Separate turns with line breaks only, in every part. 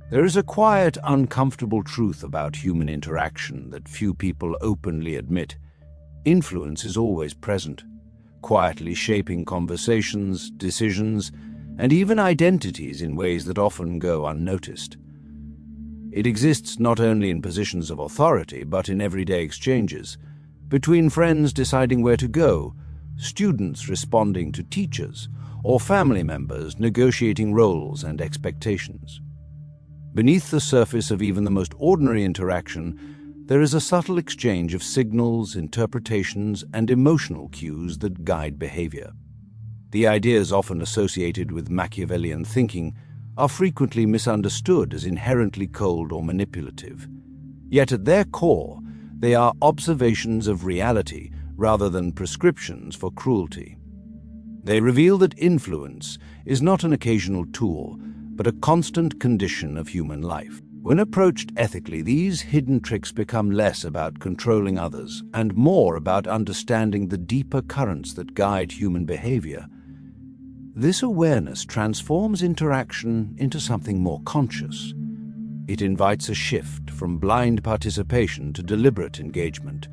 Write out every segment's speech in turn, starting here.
There is a quiet, uncomfortable truth about human interaction that few people openly admit. Influence is always present, quietly shaping conversations, decisions, and even identities in ways that often go unnoticed. It exists not only in positions of authority, but in everyday exchanges, between friends deciding where to go, students responding to teachers, or family members negotiating roles and expectations. Beneath the surface of even the most ordinary interaction, there is a subtle exchange of signals, interpretations, and emotional cues that guide behavior. The ideas often associated with Machiavellian thinking are frequently misunderstood as inherently cold or manipulative. Yet at their core, they are observations of reality rather than prescriptions for cruelty. They reveal that influence is not an occasional tool, but a constant condition of human life. When approached ethically, these hidden tricks become less about controlling others and more about understanding the deeper currents that guide human behavior. This awareness transforms interaction into something more conscious. It invites a shift from blind participation to deliberate engagement,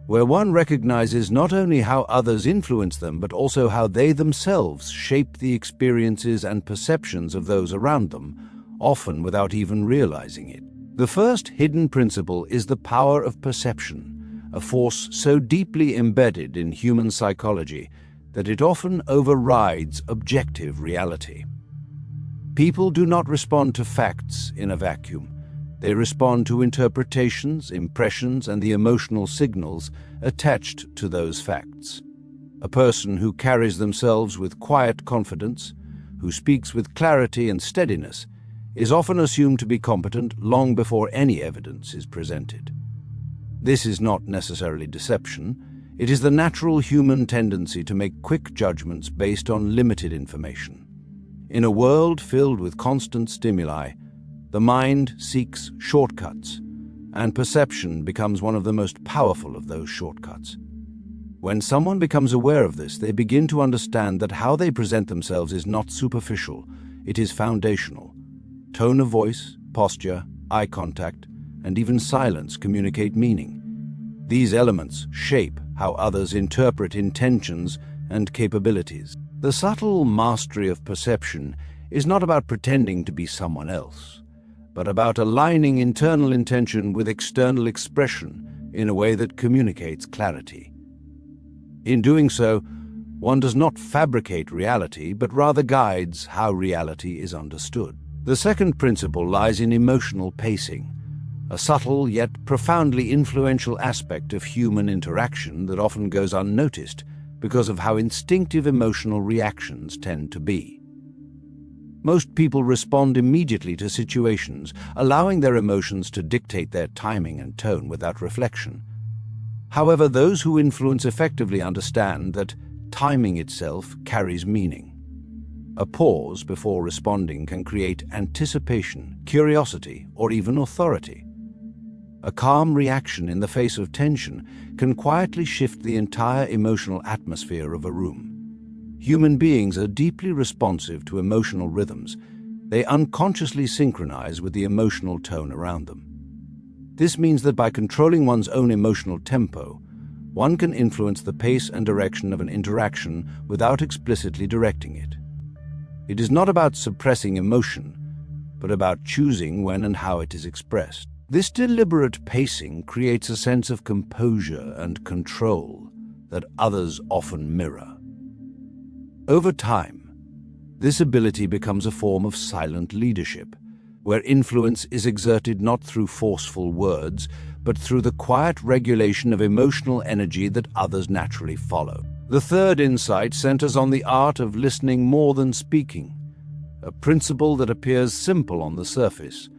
where one recognizes not only how others influence them, but also how they themselves shape the experiences and perceptions of those around them, often without even realizing it. The first hidden principle is the power of perception, a force so deeply embedded in human psychology that it often overrides objective reality. People do not respond to facts in a vacuum. They respond to interpretations, impressions, and the emotional signals attached to those facts. A person who carries themselves with quiet confidence, who speaks with clarity and steadiness, is often assumed to be competent long before any evidence is presented. This is not necessarily deception. It is the natural human tendency to make quick judgments based on limited information. In a world filled with constant stimuli, the mind seeks shortcuts, and perception becomes one of the most powerful of those shortcuts. When someone becomes aware of this, they begin to understand that how they present themselves is not superficial, it is foundational. Tone of voice, posture, eye contact, and even silence communicate meaning. These elements shape how others interpret intentions and capabilities. The subtle mastery of perception is not about pretending to be someone else, but about aligning internal intention with external expression in a way that communicates clarity. In doing so, one does not fabricate reality, but rather guides how reality is understood. The second principle lies in emotional pacing, a subtle yet profoundly influential aspect of human interaction that often goes unnoticed because of how instinctive emotional reactions tend to be. Most people respond immediately to situations, allowing their emotions to dictate their timing and tone without reflection. However, those who influence effectively understand that timing itself carries meaning. A pause before responding can create anticipation, curiosity, or even authority. A calm reaction in the face of tension can quietly shift the entire emotional atmosphere of a room. Human beings are deeply responsive to emotional rhythms. They unconsciously synchronize with the emotional tone around them. This means that by controlling one's own emotional tempo, one can influence the pace and direction of an interaction without explicitly directing it. It is not about suppressing emotion, but about choosing when and how it is expressed. This deliberate pacing creates a sense of composure and control that others often mirror. Over time, this ability becomes a form of silent leadership, where influence is exerted not through forceful words, but through the quiet regulation of emotional energy that others naturally follow. The third insight centers on the art of listening more than speaking, a principle that appears simple on the surface,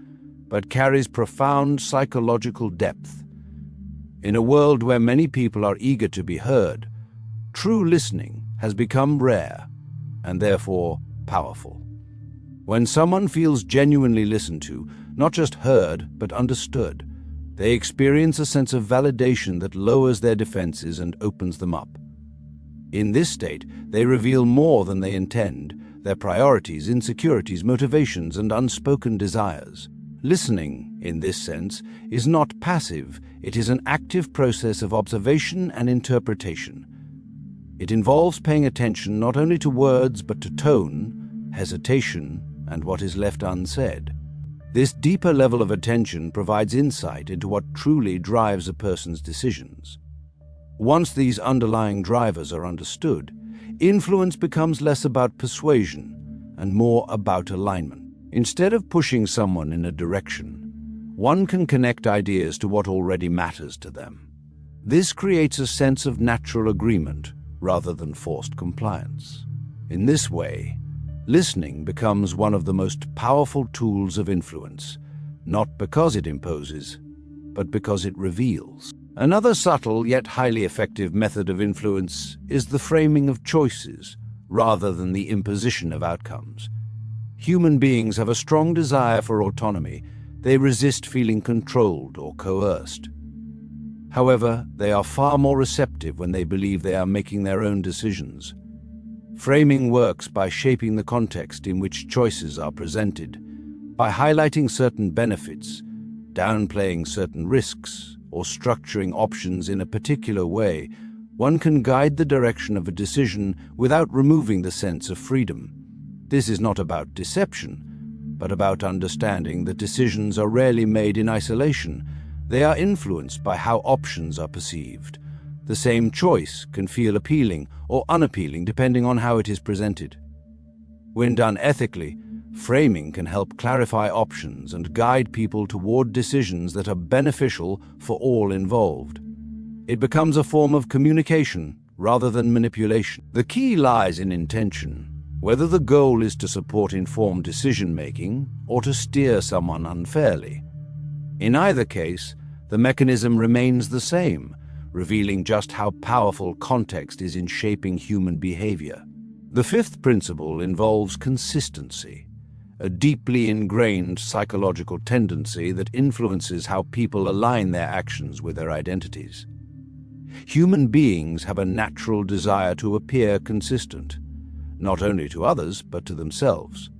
but carries profound psychological depth. In a world where many people are eager to be heard, true listening has become rare and therefore powerful. When someone feels genuinely listened to, not just heard but understood, they experience a sense of validation that lowers their defenses and opens them up. In this state, they reveal more than they intend, their priorities, insecurities, motivations, and unspoken desires. Listening, in this sense, is not passive. It is an active process of observation and interpretation. It involves paying attention not only to words but to tone, hesitation, and what is left unsaid. This deeper level of attention provides insight into what truly drives a person's decisions. Once these underlying drivers are understood, influence becomes less about persuasion and more about alignment. Instead of pushing someone in a direction, one can connect ideas to what already matters to them. This creates a sense of natural agreement rather than forced compliance. In this way, listening becomes one of the most powerful tools of influence, not because it imposes, but because it reveals. Another subtle yet highly effective method of influence is the framing of choices rather than the imposition of outcomes. Human beings have a strong desire for autonomy. They resist feeling controlled or coerced. However, they are far more receptive when they believe they are making their own decisions. Framing works by shaping the context in which choices are presented, by highlighting certain benefits, downplaying certain risks, or structuring options in a particular way. One can guide the direction of a decision without removing the sense of freedom. This is not about deception, but about understanding that decisions are rarely made in isolation. They are influenced by how options are perceived. The same choice can feel appealing or unappealing depending on how it is presented. When done ethically, framing can help clarify options and guide people toward decisions that are beneficial for all involved. It becomes a form of communication rather than manipulation. The key lies in intention, whether the goal is to support informed decision-making or to steer someone unfairly. In either case, the mechanism remains the same, revealing just how powerful context is in shaping human behavior. The fifth principle involves consistency, a deeply ingrained psychological tendency that influences how people align their actions with their identities. Human beings have a natural desire to appear consistent, not only to others, but to themselves.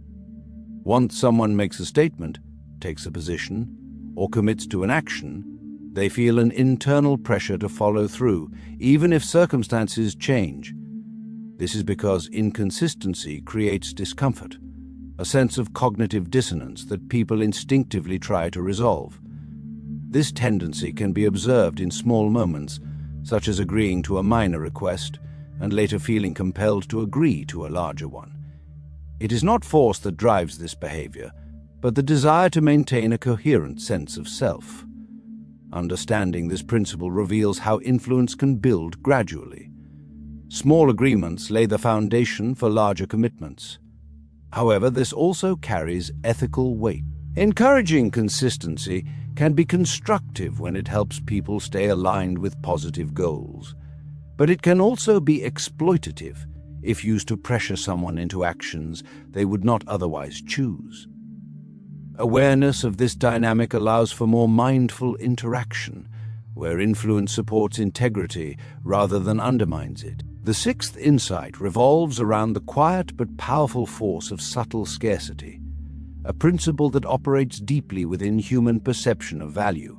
Once someone makes a statement, takes a position, or commits to an action, they feel an internal pressure to follow through, even if circumstances change. This is because inconsistency creates discomfort, a sense of cognitive dissonance that people instinctively try to resolve. This tendency can be observed in small moments, such as agreeing to a minor request and later feeling compelled to agree to a larger one. It is not force that drives this behavior, but the desire to maintain a coherent sense of self. Understanding this principle reveals how influence can build gradually. Small agreements lay the foundation for larger commitments. However, this also carries ethical weight. Encouraging consistency can be constructive when it helps people stay aligned with positive goals. But it can also be exploitative if used to pressure someone into actions they would not otherwise choose. Awareness of this dynamic allows for more mindful interaction, where influence supports integrity rather than undermines it. The sixth insight revolves around the quiet but powerful force of subtle scarcity, a principle that operates deeply within human perception of value.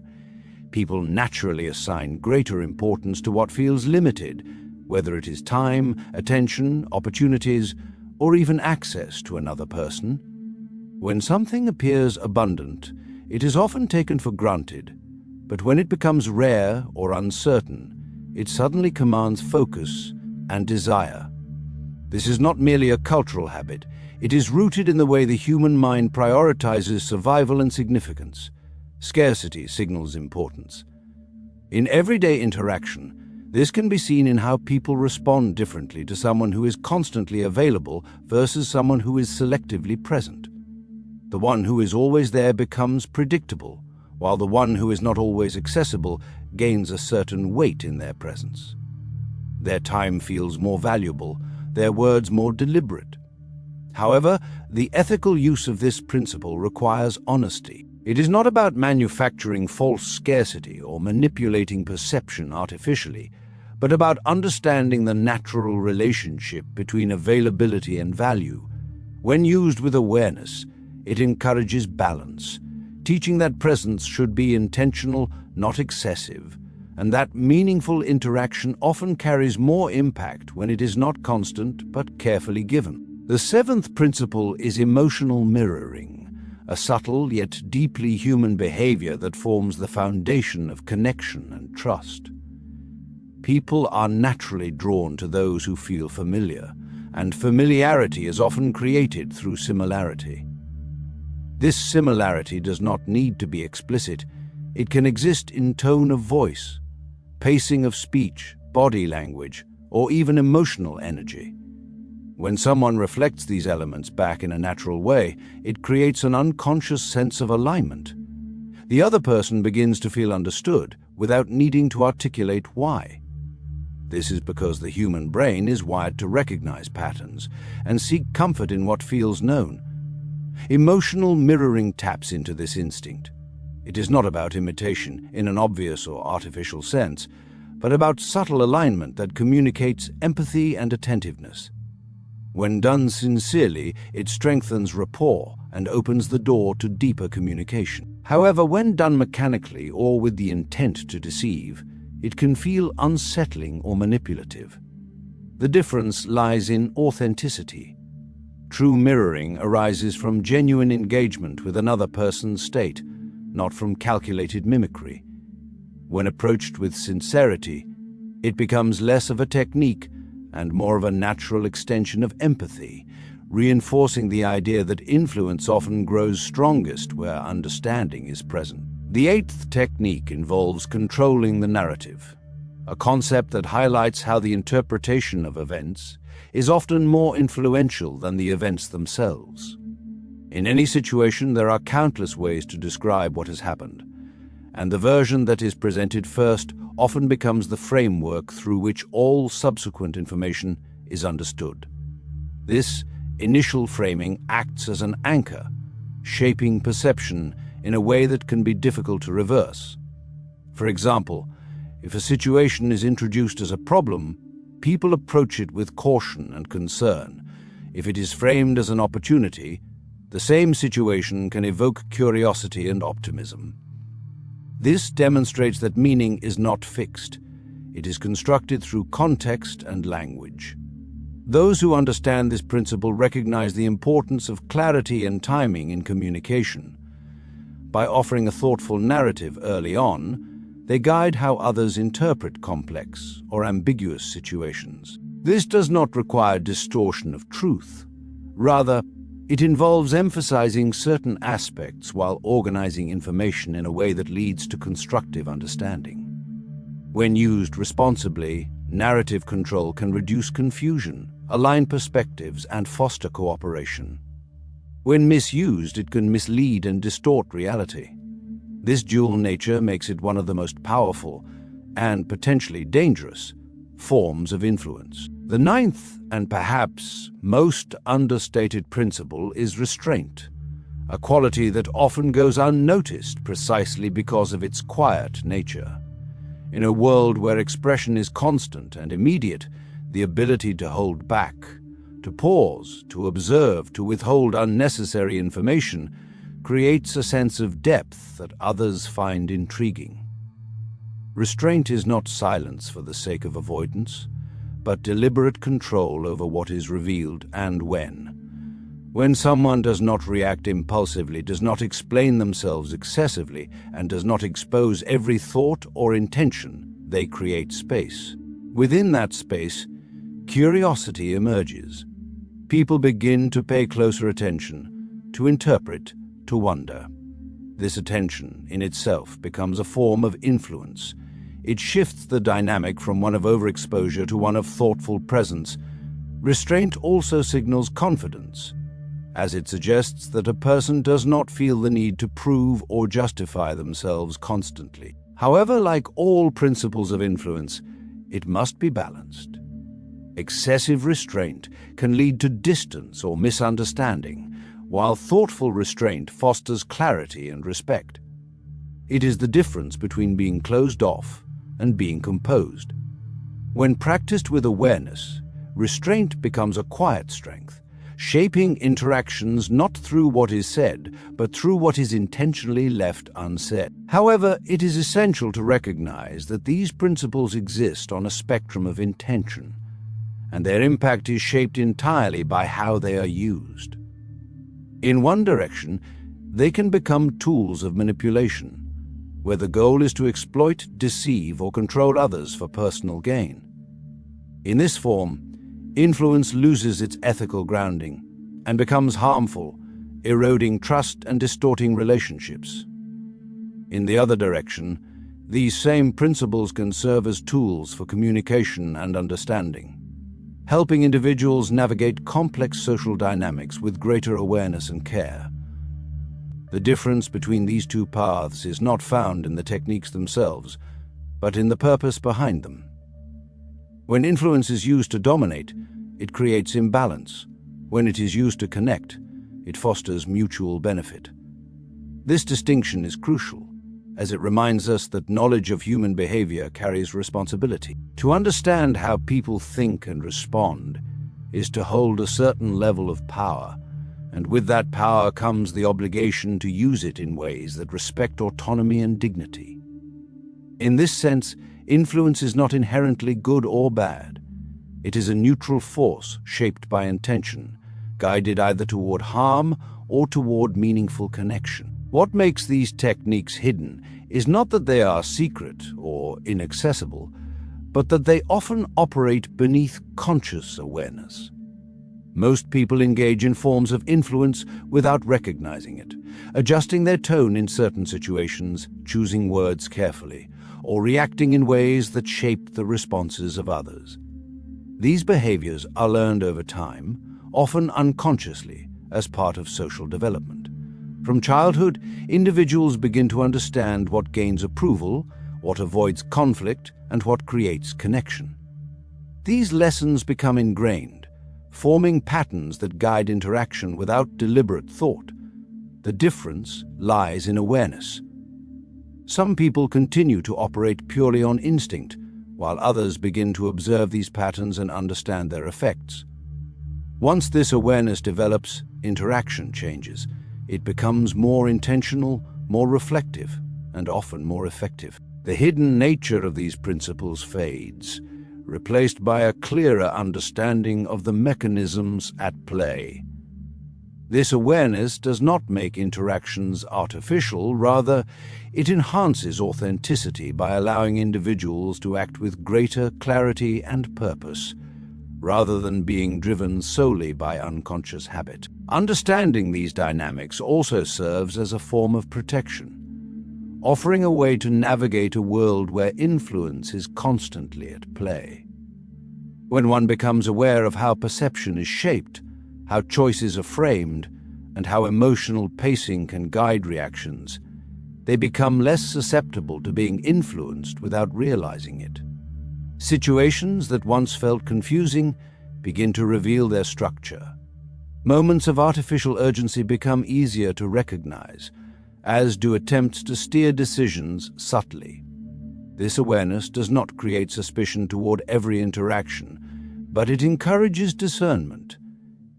People naturally assign greater importance to what feels limited, whether it is time, attention, opportunities, or even access to another person. When something appears abundant, it is often taken for granted, but when it becomes rare or uncertain, it suddenly commands focus and desire. This is not merely a cultural habit. It is rooted in the way the human mind prioritizes survival and significance. Scarcity signals importance. In everyday interaction, this can be seen in how people respond differently to someone who is constantly available versus someone who is selectively present. The one who is always there becomes predictable, while the one who is not always accessible gains a certain weight in their presence. Their time feels more valuable, their words more deliberate. However, the ethical use of this principle requires honesty. It is not about manufacturing false scarcity or manipulating perception artificially, but about understanding the natural relationship between availability and value. When used with awareness, it encourages balance, teaching that presence should be intentional, not excessive, and that meaningful interaction often carries more impact when it is not constant but carefully given. The seventh principle is emotional mirroring, a subtle yet deeply human behavior that forms the foundation of connection and trust. People are naturally drawn to those who feel familiar, and familiarity is often created through similarity. This similarity does not need to be explicit. It can exist in tone of voice, pacing of speech, body language, or even emotional energy. When someone reflects these elements back in a natural way, it creates an unconscious sense of alignment. The other person begins to feel understood without needing to articulate why. This is because the human brain is wired to recognize patterns and seek comfort in what feels known. Emotional mirroring taps into this instinct. It is not about imitation in an obvious or artificial sense, but about subtle alignment that communicates empathy and attentiveness. When done sincerely, it strengthens rapport and opens the door to deeper communication. However, when done mechanically or with the intent to deceive, it can feel unsettling or manipulative. The difference lies in authenticity. True mirroring arises from genuine engagement with another person's state, not from calculated mimicry. When approached with sincerity, it becomes less of a technique and more of a natural extension of empathy, reinforcing the idea that influence often grows strongest where understanding is present. The eighth technique involves controlling the narrative, a concept that highlights how the interpretation of events is often more influential than the events themselves. In any situation, there are countless ways to describe what has happened, and the version that is presented first often becomes the framework through which all subsequent information is understood. This initial framing acts as an anchor, shaping perception in a way that can be difficult to reverse. For example, if a situation is introduced as a problem, people approach it with caution and concern. If it is framed as an opportunity, the same situation can evoke curiosity and optimism. This demonstrates that meaning is not fixed. It is constructed through context and language. Those who understand this principle recognize the importance of clarity and timing in communication. By offering a thoughtful narrative early on, they guide how others interpret complex or ambiguous situations. This does not require distortion of truth. Rather, it involves emphasizing certain aspects while organizing information in a way that leads to constructive understanding. When used responsibly, narrative control can reduce confusion, align perspectives, and foster cooperation. When misused, it can mislead and distort reality. This dual nature makes it one of the most powerful and potentially dangerous forms of influence. The ninth and perhaps most understated principle is restraint, a quality that often goes unnoticed precisely because of its quiet nature. In a world where expression is constant and immediate, the ability to hold back, to pause, to observe, to withhold unnecessary information creates a sense of depth that others find intriguing. Restraint is not silence for the sake of avoidance, but deliberate control over what is revealed and when. When someone does not react impulsively, does not explain themselves excessively, and does not expose every thought or intention, they create space. Within that space, curiosity emerges. People begin to pay closer attention, to interpret, to wonder. This attention in itself becomes a form of influence. It shifts the dynamic from one of overexposure to one of thoughtful presence. Restraint also signals confidence, as it suggests that a person does not feel the need to prove or justify themselves constantly. However, like all principles of influence, it must be balanced. Excessive restraint can lead to distance or misunderstanding, while thoughtful restraint fosters clarity and respect. It is the difference between being closed off and being composed. When practiced with awareness, restraint becomes a quiet strength, shaping interactions not through what is said, but through what is intentionally left unsaid. However, it is essential to recognize that these principles exist on a spectrum of intention, and their impact is shaped entirely by how they are used. In one direction, they can become tools of manipulation, where the goal is to exploit, deceive, or control others for personal gain. In this form, influence loses its ethical grounding and becomes harmful, eroding trust and distorting relationships. In the other direction, these same principles can serve as tools for communication and understanding, helping individuals navigate complex social dynamics with greater awareness and care. The difference between these two paths is not found in the techniques themselves, but in the purpose behind them. When influence is used to dominate, it creates imbalance. When it is used to connect, it fosters mutual benefit. This distinction is crucial, as it reminds us that knowledge of human behavior carries responsibility. To understand how people think and respond is to hold a certain level of power, and with that power comes the obligation to use it in ways that respect autonomy and dignity. In this sense, influence is not inherently good or bad. It is a neutral force shaped by intention, guided either toward harm or toward meaningful connection. What makes these techniques hidden is not that they are secret or inaccessible, but that they often operate beneath conscious awareness. Most people engage in forms of influence without recognizing it, adjusting their tone in certain situations, choosing words carefully, or reacting in ways that shape the responses of others. These behaviors are learned over time, often unconsciously, as part of social development. From childhood, individuals begin to understand what gains approval, what avoids conflict, and what creates connection. These lessons become ingrained, forming patterns that guide interaction without deliberate thought. The difference lies in awareness. Some people continue to operate purely on instinct, while others begin to observe these patterns and understand their effects. Once this awareness develops, interaction changes. It becomes more intentional, more reflective, and often more effective. The hidden nature of these principles fades, replaced by a clearer understanding of the mechanisms at play. This awareness does not make interactions artificial, rather, it enhances authenticity by allowing individuals to act with greater clarity and purpose, rather than being driven solely by unconscious habit. Understanding these dynamics also serves as a form of protection, offering a way to navigate a world where influence is constantly at play. When one becomes aware of how perception is shaped, how choices are framed, and how emotional pacing can guide reactions, they become less susceptible to being influenced without realizing it. Situations that once felt confusing begin to reveal their structure. Moments of artificial urgency become easier to recognize, as do attempts to steer decisions subtly. This awareness does not create suspicion toward every interaction, but it encourages discernment.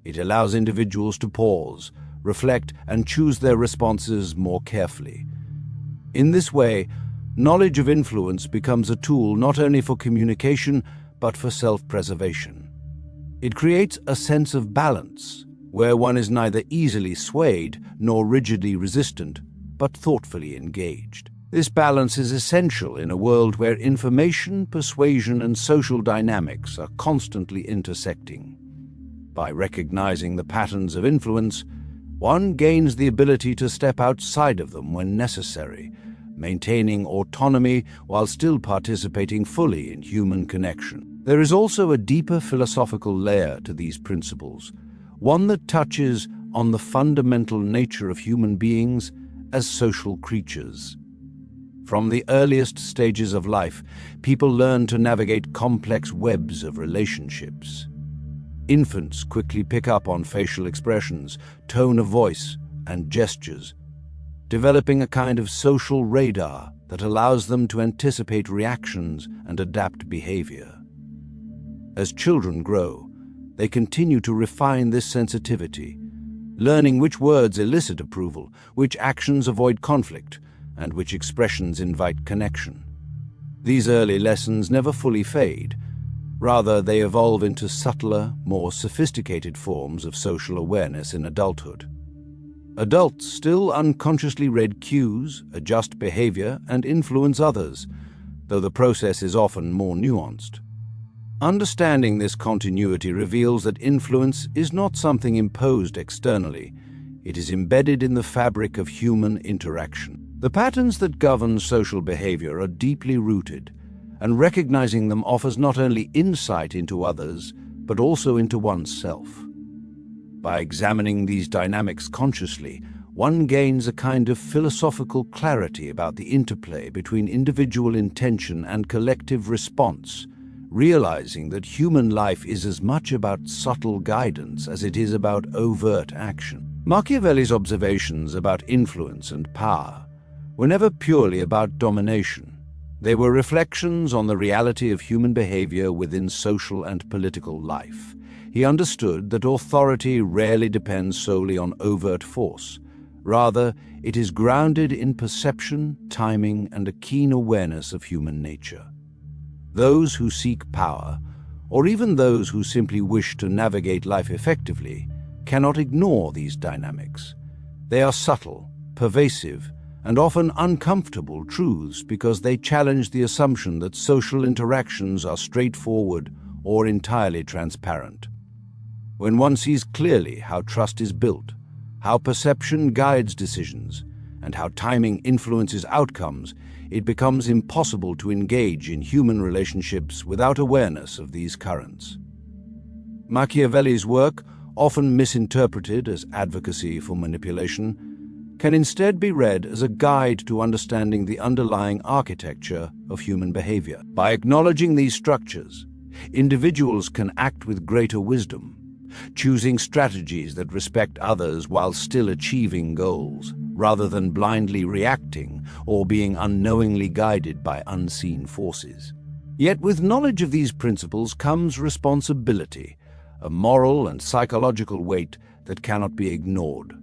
It allows individuals to pause, reflect, and choose their responses more carefully. In this way, knowledge of influence becomes a tool not only for communication, but for self-preservation. It creates a sense of balance, where one is neither easily swayed nor rigidly resistant, but thoughtfully engaged. This balance is essential in a world where information, persuasion, and social dynamics are constantly intersecting. By recognizing the patterns of influence, one gains the ability to step outside of them when necessary, maintaining autonomy while still participating fully in human connection. There is also a deeper philosophical layer to these principles, one that touches on the fundamental nature of human beings as social creatures. From the earliest stages of life, people learn to navigate complex webs of relationships. Infants quickly pick up on facial expressions, tone of voice, and gestures, developing a kind of social radar that allows them to anticipate reactions and adapt behavior. As children grow, they continue to refine this sensitivity, learning which words elicit approval, which actions avoid conflict, and which expressions invite connection. These early lessons never fully fade. Rather, they evolve into subtler, more sophisticated forms of social awareness in adulthood. Adults still unconsciously read cues, adjust behavior, and influence others, though the process is often more nuanced. Understanding this continuity reveals that influence is not something imposed externally. It is embedded in the fabric of human interaction. The patterns that govern social behavior are deeply rooted, and recognizing them offers not only insight into others, but also into oneself. By examining these dynamics consciously, one gains a kind of philosophical clarity about the interplay between individual intention and collective response, realizing that human life is as much about subtle guidance as it is about overt action. Machiavelli's observations about influence and power were never purely about domination. They were reflections on the reality of human behavior within social and political life. He understood that authority rarely depends solely on overt force. Rather, it is grounded in perception, timing, and a keen awareness of human nature. Those who seek power, or even those who simply wish to navigate life effectively, cannot ignore these dynamics. They are subtle, pervasive, and often uncomfortable truths because they challenge the assumption that social interactions are straightforward or entirely transparent. When one sees clearly how trust is built, how perception guides decisions, and how timing influences outcomes, it becomes impossible to engage in human relationships without awareness of these currents. Machiavelli's work, often misinterpreted as advocacy for manipulation, can instead be read as a guide to understanding the underlying architecture of human behavior. By acknowledging these structures, individuals can act with greater wisdom, choosing strategies that respect others while still achieving goals, rather than blindly reacting or being unknowingly guided by unseen forces. Yet with knowledge of these principles comes responsibility, a moral and psychological weight that cannot be ignored.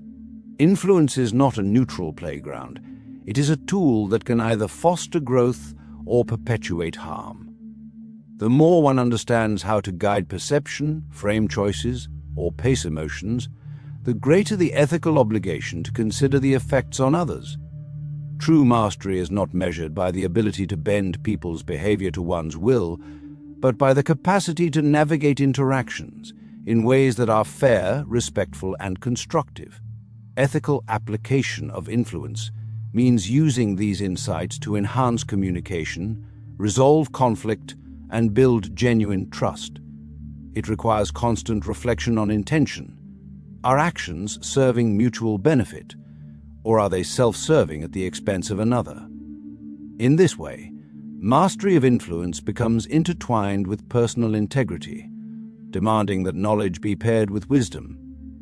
Influence is not a neutral playground. It is a tool that can either foster growth or perpetuate harm. The more one understands how to guide perception, frame choices, or pace emotions, the greater the ethical obligation to consider the effects on others. True mastery is not measured by the ability to bend people's behavior to one's will, but by the capacity to navigate interactions in ways that are fair, respectful, and constructive. Ethical application of influence means using these insights to enhance communication, resolve conflict, and build genuine trust. It requires constant reflection on intention. Are actions serving mutual benefit, or are they self-serving at the expense of another? In this way, mastery of influence becomes intertwined with personal integrity, demanding that knowledge be paired with wisdom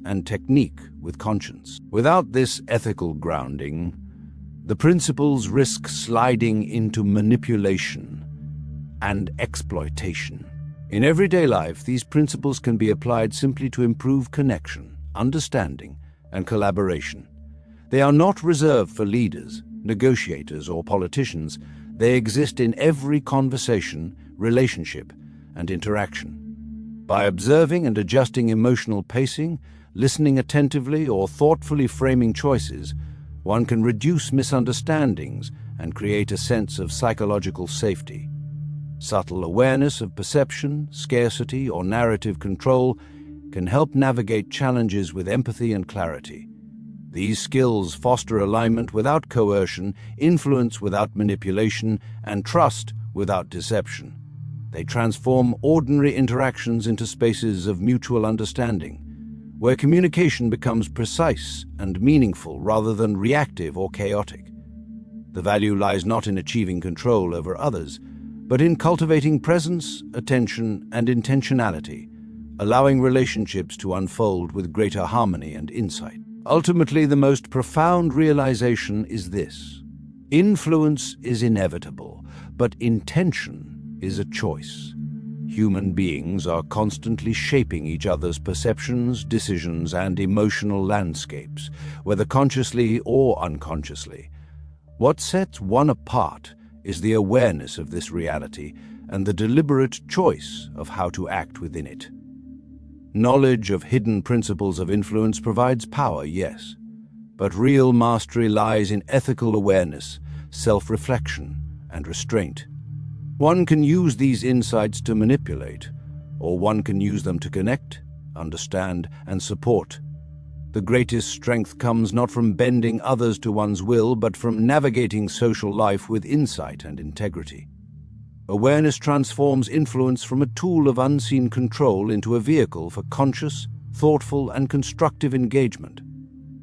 and technique with conscience. Without this ethical grounding, the principles risk sliding into manipulation and exploitation. In everyday life, these principles can be applied simply to improve connection, understanding, and collaboration. They are not reserved for leaders, negotiators, or politicians. They exist in every conversation, relationship, and interaction. By observing and adjusting emotional pacing, listening attentively, or thoughtfully framing choices, one can reduce misunderstandings and create a sense of psychological safety. Subtle awareness of perception, scarcity, or narrative control can help navigate challenges with empathy and clarity. These skills foster alignment without coercion, influence without manipulation, and trust without deception. They transform ordinary interactions into spaces of mutual understanding, where communication becomes precise and meaningful rather than reactive or chaotic. The value lies not in achieving control over others, but in cultivating presence, attention, and intentionality, allowing relationships to unfold with greater harmony and insight. Ultimately, the most profound realization is this: influence is inevitable, but intention is a choice. Human beings are constantly shaping each other's perceptions, decisions, and emotional landscapes, whether consciously or unconsciously. What sets one apart is the awareness of this reality and the deliberate choice of how to act within it. Knowledge of hidden principles of influence provides power, yes, but real mastery lies in ethical awareness, self-reflection, and restraint. One can use these insights to manipulate, or one can use them to connect, understand, and support. The greatest strength comes not from bending others to one's will, but from navigating social life with insight and integrity. Awareness transforms influence from a tool of unseen control into a vehicle for conscious, thoughtful, and constructive engagement,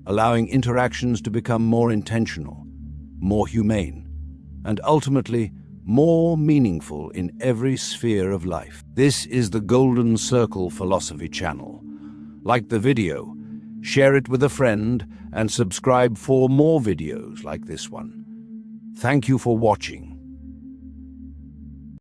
allowing interactions to become more intentional, more humane, and ultimately more meaningful in every sphere of life. This is the Golden Circle Philosophy channel. Like the video, share it with a friend, and subscribe for more videos like this one. Thank you for watching.